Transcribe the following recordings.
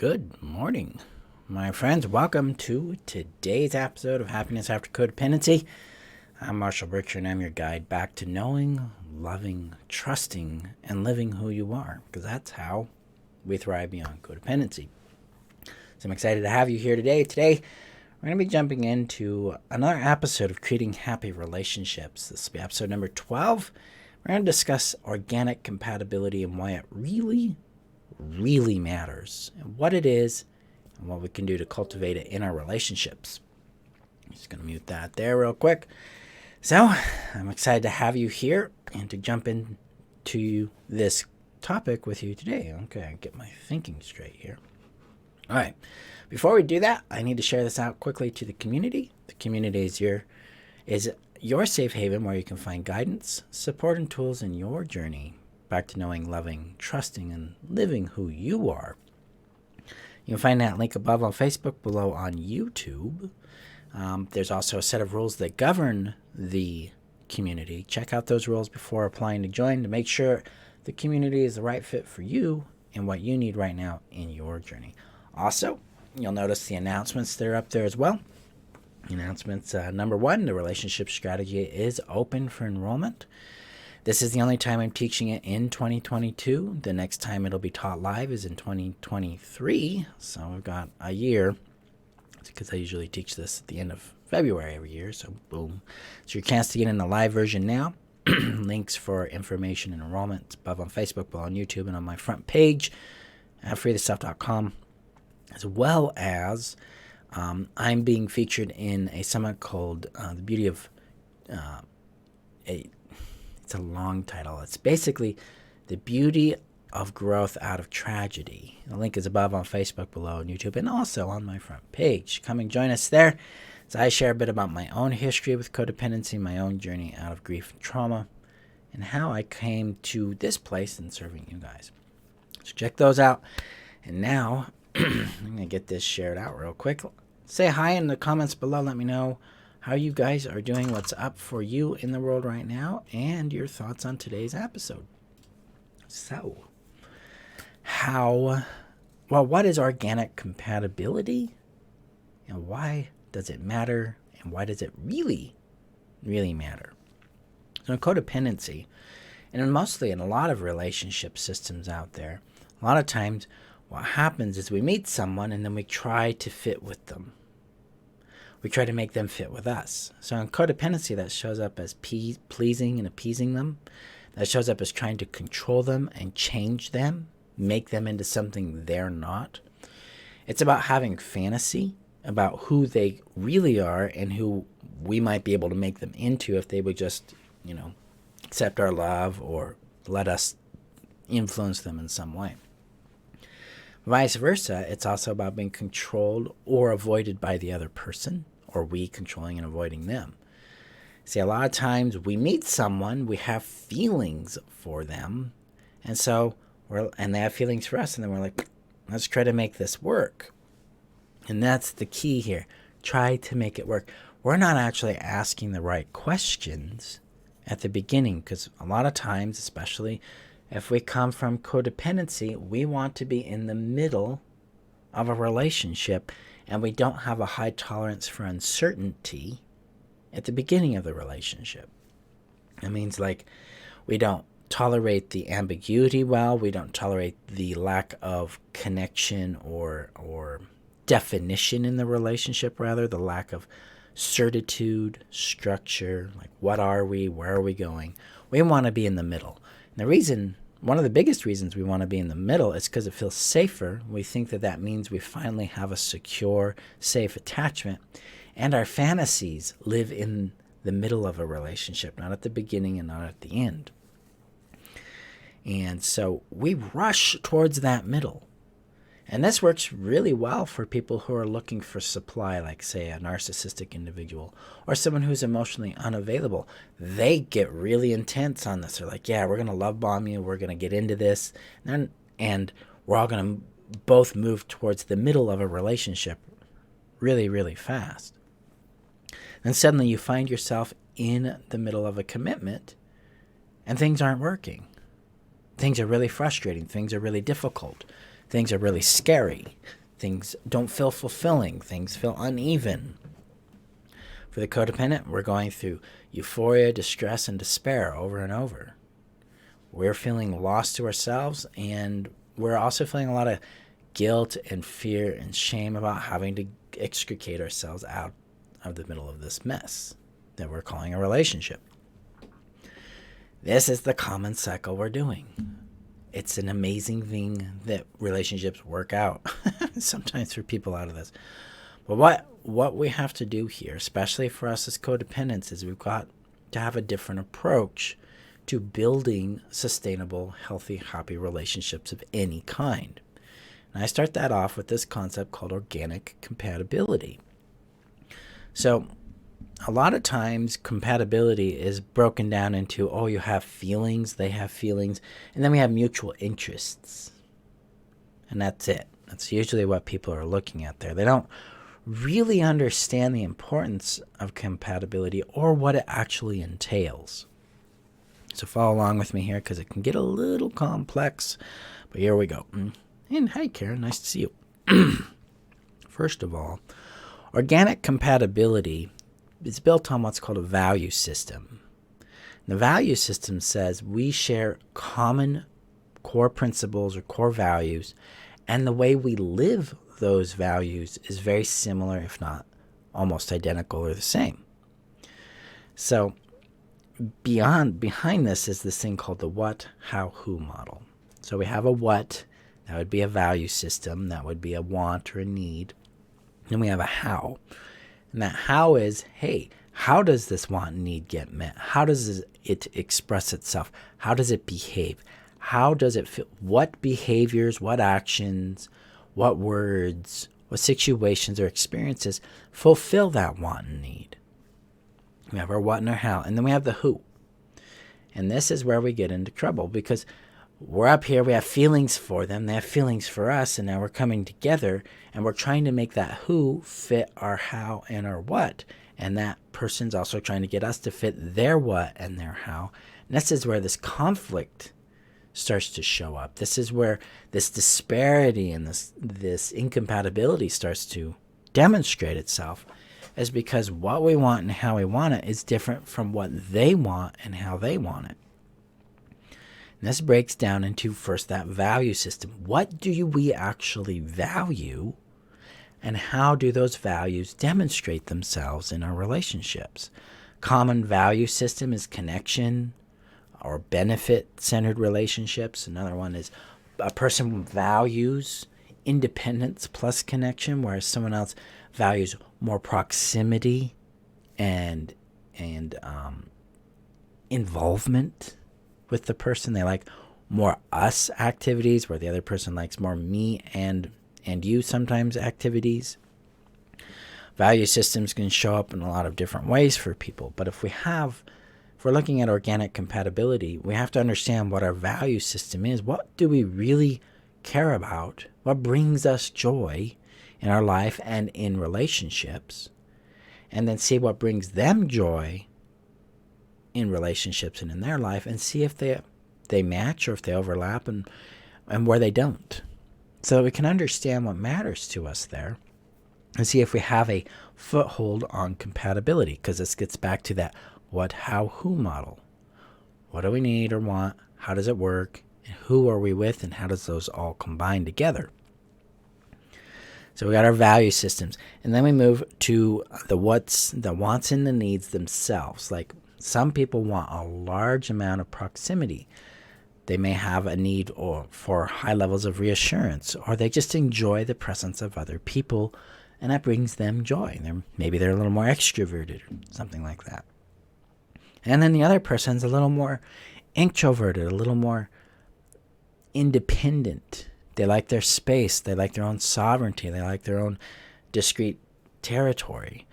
Good morning, my friends. Welcome to today's episode of Happiness After Codependency. I'm Marshall Berkshire, and I'm your guide back to knowing, loving, trusting, and living who you are, because that's how we thrive beyond codependency. So I'm excited to have you here today. Today, we're going to be jumping into another episode of Creating Happy Relationships. This will be episode number 12. We're going to discuss organic compatibility and why it really matters, and what it is, and what we can do to cultivate it in our relationships. I'm just going to mute that there real quick. So, I'm excited to have you here and to jump into this topic with you today. Okay, get my thinking straight here. All right, before we do that, I need to share this out quickly to the community. The community is your safe haven where you can find guidance, support, and tools in your journey back to knowing, loving, trusting, and living who you are. You can find that link above on Facebook, below on YouTube. There's also a set of rules that govern the community. Check out those rules before applying to join to make sure the community is the right fit for you and what you need right now in your journey. Also, you'll notice the announcements that are up there as well. Announcements number 1, the relationship strategy is open for enrollment. This is the only time I'm teaching it in 2022. The next time it'll be taught live is in 2023. So we've got a year, because I usually teach this at the end of February every year. So boom. It's your chance to get in the live version now. Links for information and enrollment above on Facebook, below on YouTube, and on my front page at freethestuff.com. As well as I'm being featured in a summit called The Beauty of It's a long title. It's basically The Beauty of Growth Out of Tragedy. The link is above on Facebook, below on YouTube, and also on my front page. Come and join us there as I share a bit about my own history with codependency, my own journey out of grief and trauma, and how I came to this place in serving you guys. So check those out. And now, I'm going to get this shared out real quick. Say hi in the comments below. Let me know how you guys are doing, what's up for you in the world right now, and your thoughts on today's episode. So, what is organic compatibility, and why does it matter, and why does it really matter? So in codependency, and mostly in a lot of relationship systems out there, a lot of times what happens is we meet someone and then we try to fit with them. We try to make them fit with us. So in codependency, that shows up as pleasing and appeasing them. That shows up as trying to control them and change them, make them into something they're not. It's about having fantasy about who they really are and who we might be able to make them into if they would just, accept our love or let us influence them in some way. Vice versa, it's also about being controlled or avoided by the other person, or we controlling and avoiding them. See, a lot of times we meet someone, we have feelings for them, and they have feelings for us, and then we're like, let's try to make this work. And that's the key here. Try to make it work. We're not actually asking the right questions at the beginning, because a lot of times, especially if we come from codependency, we want to be in the middle of a relationship, and we don't have a high tolerance for uncertainty at the beginning of the relationship. It means we don't tolerate the ambiguity well, we don't tolerate the lack of connection or definition in the relationship, rather, the lack of certitude, structure, what are we, where are we going? We want to be in the middle. And one of the biggest reasons we want to be in the middle is because it feels safer. We think that means we finally have a secure, safe attachment. And our fantasies live in the middle of a relationship, not at the beginning and not at the end. And so we rush towards that middle. And this works really well for people who are looking for supply, like, say, a narcissistic individual or someone who's emotionally unavailable. They get really intense on this. They're like, yeah, we're going to love bomb you. We're going to get into this. And we're all going to both move towards the middle of a relationship really fast. And suddenly you find yourself in the middle of a commitment and things aren't working. Things are really frustrating. Things are really difficult. things are really scary. Things don't feel fulfilling. Things feel uneven. For the codependent, we're going through euphoria, distress, and despair over and over. We're feeling lost to ourselves, and we're also feeling a lot of guilt and fear and shame about having to extricate ourselves out of the middle of this mess that we're calling a relationship. This is the common cycle we're doing. It's an amazing thing that relationships work out sometimes for people out of this. But what we have to do here, especially for us as codependents, is we've got to have a different approach to building sustainable, healthy, happy relationships of any kind. And I start that off with this concept called organic compatibility. So a lot of times compatibility is broken down into, oh, you have feelings, they have feelings, and then we have mutual interests. And that's it. That's usually what people are looking at there. They don't really understand the importance of compatibility or what it actually entails. So follow along with me here because it can get a little complex. But here we go. And hi, Karen. Nice to see you. First of all, organic compatibility is built on what's called a value system. The value system says we share common core principles or core values, and the way we live those values is very similar, if not almost identical or the same. So behind this is this thing called the what, how, who model. So we have a what, that would be a value system, that would be a want or a need. Then we have a how. And that how is, hey, how does this want and need get met? How does it express itself? How does it behave? How does it feel? What behaviors, what actions, what words, what situations or experiences fulfill that want and need? We have our what and our how. And then we have the who. And this is where we get into trouble because we're up here, we have feelings for them, they have feelings for us, and now we're coming together and we're trying to make that who fit our how and our what. And that person's also trying to get us to fit their what and their how. And this is where this conflict starts to show up. This is where this disparity and this incompatibility starts to demonstrate itself, is because what we want and how we want it is different from what they want and how they want it. And this breaks down into first that value system. What do we actually value, and how do those values demonstrate themselves in our relationships? Common value system is connection or benefit-centered relationships. Another one is a person values independence plus connection, whereas someone else values more proximity and involvement with the person. They like more us activities, where the other person likes more me and you sometimes activities. Value systems can show up in a lot of different ways for people, but if we're looking at organic compatibility, we have to understand what our value system is. What do we really care about? What brings us joy in our life and in relationships? And then see what brings them joy in relationships and in their life, and see if they match or if they overlap, and where they don't, so that we can understand what matters to us there and see if we have a foothold on compatibility, because this gets back to that what, how, who model. What do we need or want? How does it work? And who are we with? And how does those all combine together? So we got our value systems. And then we move to the wants and the needs themselves. Like some people want a large amount of proximity. They may have a need for high levels of reassurance, or they just enjoy the presence of other people, and that brings them joy. Maybe they're a little more extroverted or something like that. And then the other person's a little more introverted, a little more independent. They like their space. They like their own sovereignty. They like their own discrete territory.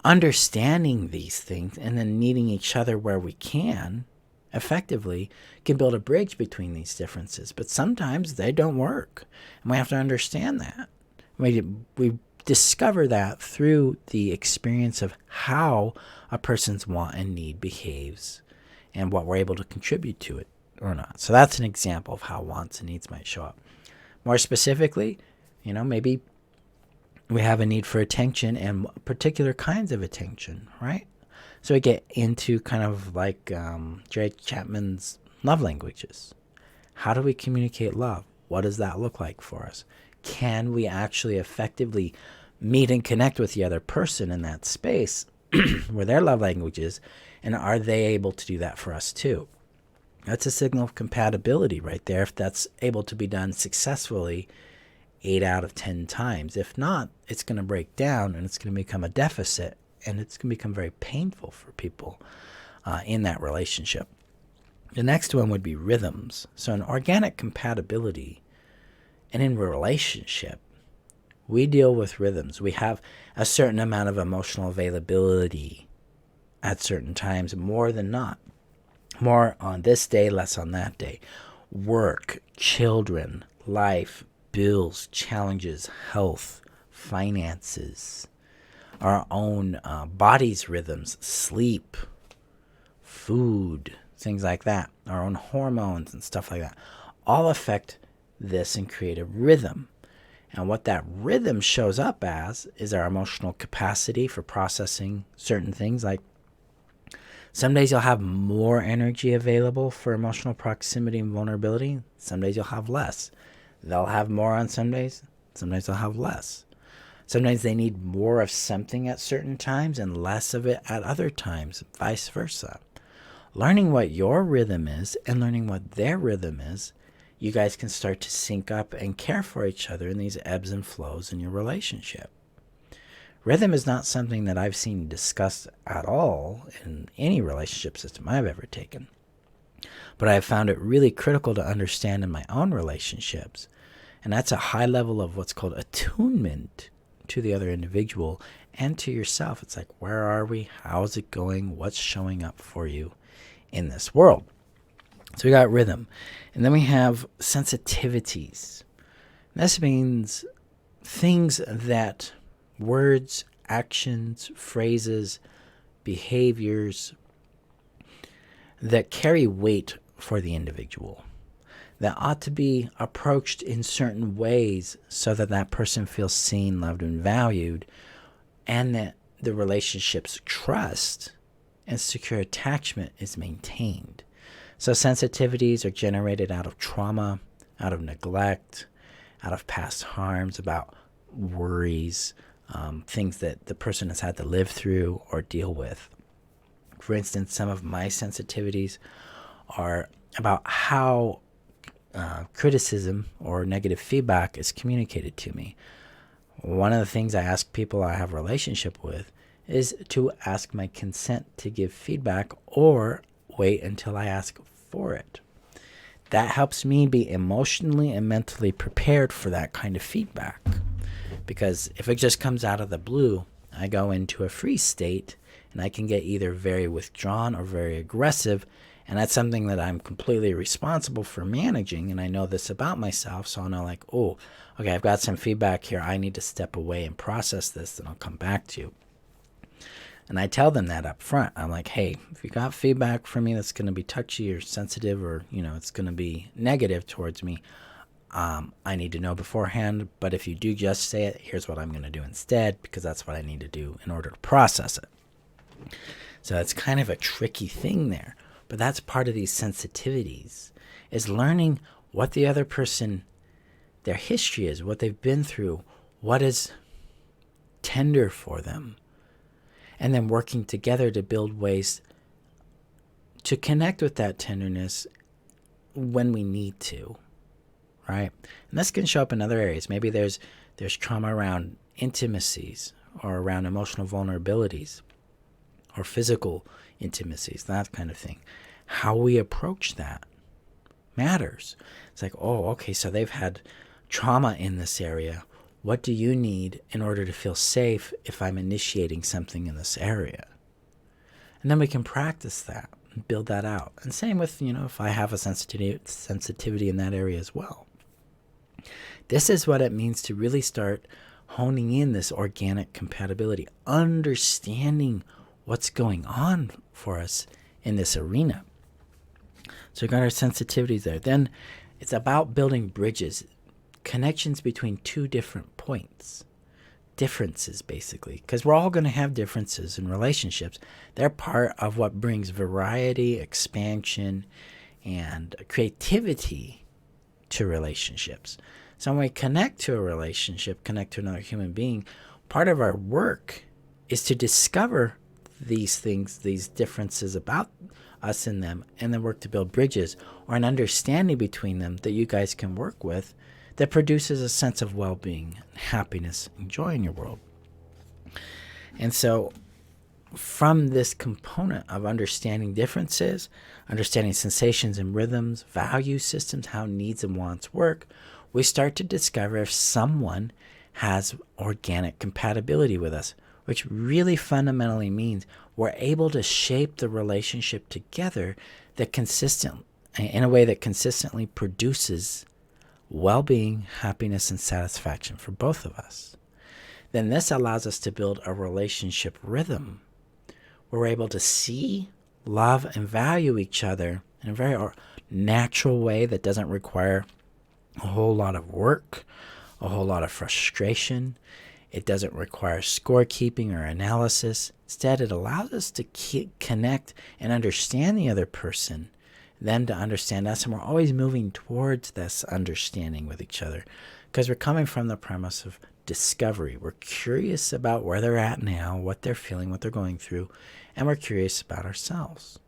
Understanding these things and then meeting each other where we can effectively can build a bridge between these differences. But sometimes they don't work. And we have to understand that. We discover that through the experience of how a person's want and need behaves and what we're able to contribute to it or not. So that's an example of how wants and needs might show up. More specifically, maybe we have a need for attention and particular kinds of attention, right? So we get into kind of like Jerry Chapman's love languages. How do we communicate love? What does that look like for us? Can we actually effectively meet and connect with the other person in that space where their love language is, and are they able to do that for us too? That's a signal of compatibility right there, if that's able to be done successfully 8 out of 10 times. If not, it's going to break down and it's going to become a deficit, and it's going to become very painful for people in that relationship. The next one would be rhythms. So in organic compatibility and in relationship, we deal with rhythms. We have a certain amount of emotional availability at certain times, more than not. More on this day, less on that day. Work, children, life, bills, challenges, health, finances, our own body's rhythms, sleep, food, things like that, our own hormones and stuff like that, all affect this and create a rhythm. And what that rhythm shows up as is our emotional capacity for processing certain things. Like some days you'll have more energy available for emotional proximity and vulnerability. Some days you'll have less. They'll have more on some days. Some days they'll have less. Sometimes they need more of something at certain times and less of it at other times, vice versa. Learning what your rhythm is and learning what their rhythm is, you guys can start to sync up and care for each other in these ebbs and flows in your relationship. Rhythm is not something that I've seen discussed at all in any relationship system I've ever taken. But I've found it really critical to understand in my own relationships. And that's a high level of what's called attunement to the other individual and to yourself. It's like, where are we? How's it going? What's showing up for you in this world? So we got rhythm. And then we have sensitivities. This means things that words, actions, phrases, behaviors that carry weight for the individual, that ought to be approached in certain ways so that that person feels seen, loved, and valued, and that the relationship's trust and secure attachment is maintained. So sensitivities are generated out of trauma, out of neglect, out of past harms, about worries, things that the person has had to live through or deal with. For instance, some of my sensitivities are about how criticism or negative feedback is communicated to me. One of the things I ask people I have a relationship with is to ask my consent to give feedback or wait until I ask for it. That helps me be emotionally and mentally prepared for that kind of feedback. Because if it just comes out of the blue, I go into a freeze state and I can get either very withdrawn or very aggressive. And that's something that I'm completely responsible for managing. And I know this about myself. So I'll know like, oh, okay, I've got some feedback here. I need to step away and process this, and I'll come back to you. And I tell them that up front. I'm like, hey, if you got feedback from me that's going to be touchy or sensitive, or, it's going to be negative towards me, I need to know beforehand. But if you do just say it, here's what I'm going to do instead, because that's what I need to do in order to process it. So it's kind of a tricky thing there. But that's part of these sensitivities, is learning what the other person, their history is, what they've been through, what is tender for them, and then working together to build ways to connect with that tenderness when we need to, right? And this can show up in other areas. Maybe there's trauma around intimacies or around emotional vulnerabilities or physical intimacies, that kind of thing. How we approach that matters. It's like, oh, okay, so they've had trauma in this area. What do you need in order to feel safe if I'm initiating something in this area? And then we can practice that and build that out. And same with, if I have a sensitivity in that area as well. This is what it means to really start honing in this organic compatibility, understanding what's going on for us in this arena. So we got our sensitivities there. Then it's about building bridges. connections between two different points. Differences, basically, because we're all going to have differences in relationships. They're part of what brings variety, expansion, and creativity to relationships. So when we connect to a relationship, connect to another human being, part of our work is to discover these things, these differences about us and them, and then work to build bridges or an understanding between them that you guys can work with that produces a sense of well-being, happiness, and joy in your world. And so from this component of understanding differences, understanding sensations and rhythms, value systems, how needs and wants work, we start to discover if someone has organic compatibility with us, which really fundamentally means we're able to shape the relationship together in a way that consistently produces well-being, happiness, and satisfaction for both of us. Then this allows us to build a relationship rhythm where we're able to see, love, and value each other in a very natural way that doesn't require a whole lot of work, a whole lot of frustration. It doesn't require scorekeeping or analysis. Instead, it allows us to connect and understand the other person, them to understand us, and we're always moving towards this understanding with each other because we're coming from the premise of discovery. We're curious about where they're at now, what they're feeling, what they're going through, and we're curious about ourselves.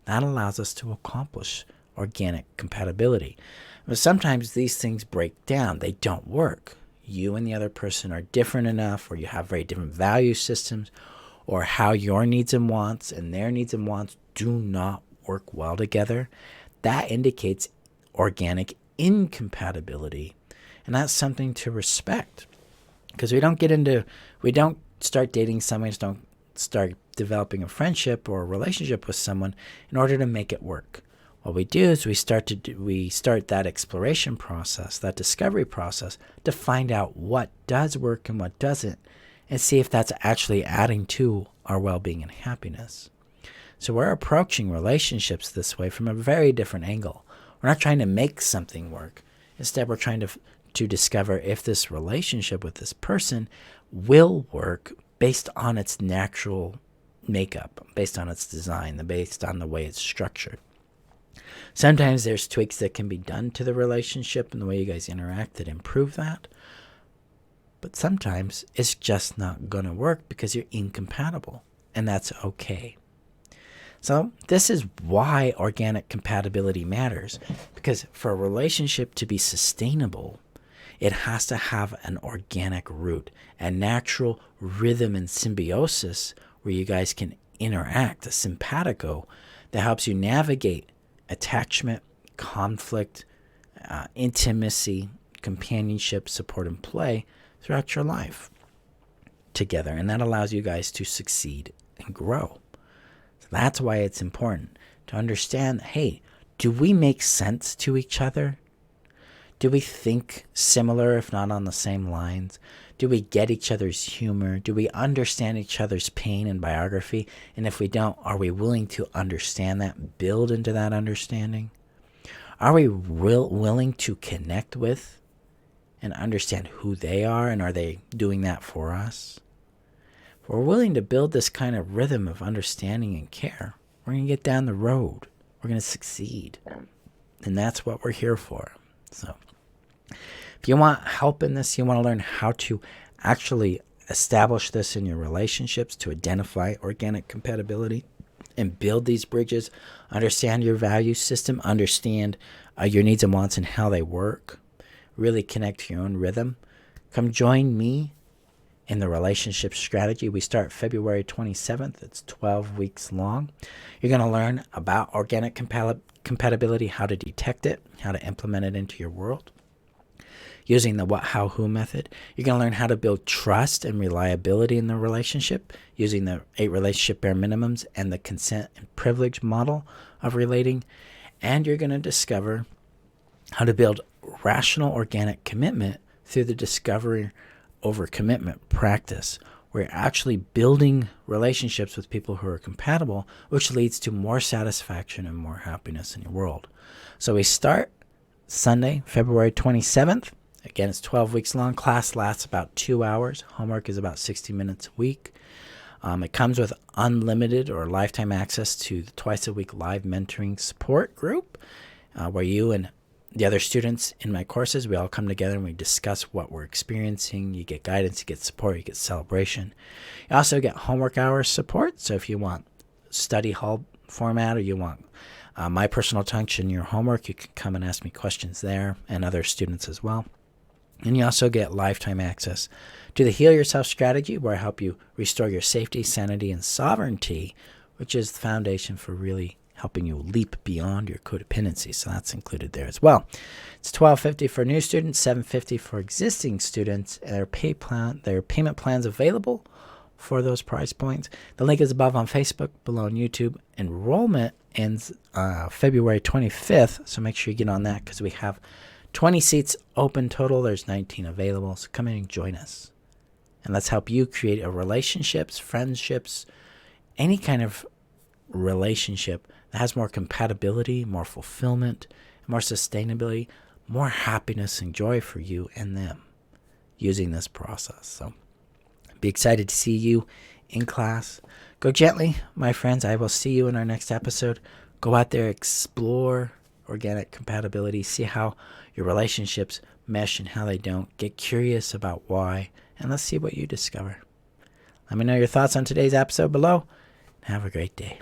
That allows us to accomplish organic compatibility. But sometimes these things break down. They don't work. You and the other person are different enough, or you have very different value systems, or how your needs and wants and their needs and wants do not work well together. That indicates organic incompatibility, and that's something to respect, because we don't start dating someone, just don't start developing a friendship or a relationship with someone in order to make it work. What we do is we start that exploration process, that discovery process, to find out what does work and what doesn't, and see if that's actually adding to our well-being and happiness. So we're approaching relationships this way from a very different angle. We're not trying to make something work. Instead, we're trying to discover if this relationship with this person will work based on its natural makeup, based on its design, based on the way it's structured. Sometimes there's tweaks that can be done to the relationship and the way you guys interact that improve that. But sometimes it's just not going to work because you're incompatible, and that's okay. So this is why organic compatibility matters, because for a relationship to be sustainable, it has to have an organic root, a natural rhythm and symbiosis where you guys can interact, a simpatico that helps you navigate attachment, conflict, intimacy, companionship, support, and play throughout your life together. And that allows you guys to succeed and grow. So that's why it's important to understand, hey, do we make sense to each other? Do we think similar, if not on the same lines? Do we get each other's humor? Do we understand each other's pain and biography? And if we don't, are we willing to understand that, build into that understanding? Are we willing to connect with and understand who they are, and are they doing that for us? If we're willing to build this kind of rhythm of understanding and care, we're going to get down the road. We're going to succeed. And that's what we're here for. So if you want help in this, you want to learn how to actually establish this in your relationships, to identify organic compatibility and build these bridges, understand your value system, understand your needs and wants and how they work, really connect to your own rhythm, come join me in the relationship strategy. We start February 27th. It's 12 weeks long. You're going to learn about organic compatibility, how to detect it, how to implement it into your world using the what, how, who method. You're going to learn how to build trust and reliability in the relationship using the 8 relationship bare minimums and the consent and privilege model of relating. And you're going to discover how to build rational organic commitment through the discovery over commitment practice. We're actually building relationships with people who are compatible, which leads to more satisfaction and more happiness in your world. So we start Sunday, February 27th. Again, it's 12 weeks long. Class lasts about 2 hours. Homework is about 60 minutes a week. It comes with unlimited or lifetime access to the twice-a-week live mentoring support group, where you and the other students in my courses, we all come together and we discuss what we're experiencing. You get guidance, you get support, you get celebration. You also get homework hours support. So if you want study hall format or you want my personal touch in your homework, you can come and ask me questions there, and other students as well. And you also get lifetime access to the Heal Yourself strategy, where I help you restore your safety, sanity, and sovereignty, which is the foundation for really helping you leap beyond your codependency. So that's included there as well. It's $12.50 for new students, $7.50 for existing students, and their payment plans available for those price points. The link is above on Facebook, below on YouTube. Enrollment ends February 25th, so make sure you get on that, because we have 20 seats open total. There's 19 available, so come in and join us. And let's help you create a relationships, friendships, any kind of relationship that has more compatibility, more fulfillment, more sustainability, more happiness and joy for you and them using this process. So be excited to see you in class. Go gently, my friends. I will see you in our next episode. Go out there, explore organic compatibility, see how your relationships mesh and how they don't. Get curious about why, and let's see what you discover. Let me know your thoughts on today's episode below. Have a great day.